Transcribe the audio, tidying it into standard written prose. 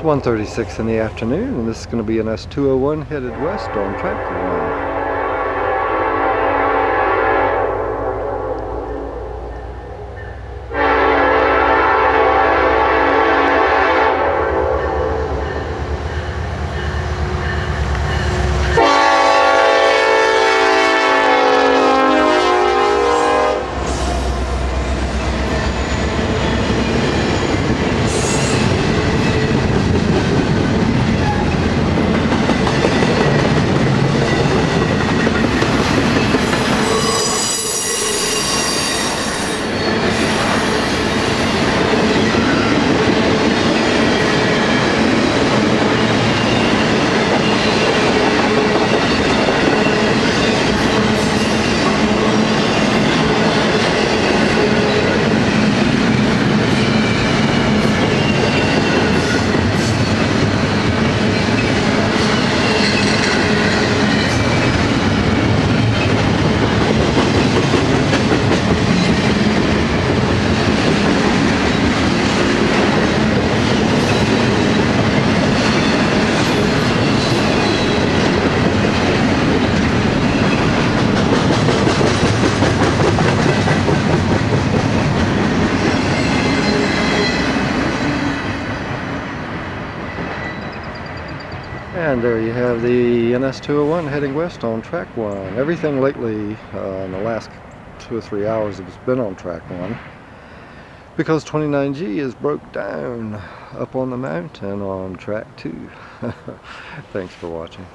1:36 in the afternoon, and this is going to be an S201 headed west on track 1. And there you have the NS201 heading west on track 1. Everything lately in the last 2 or 3 hours has been on track 1 because 29G is broke down up on the mountain on track 2. Thanks for watching.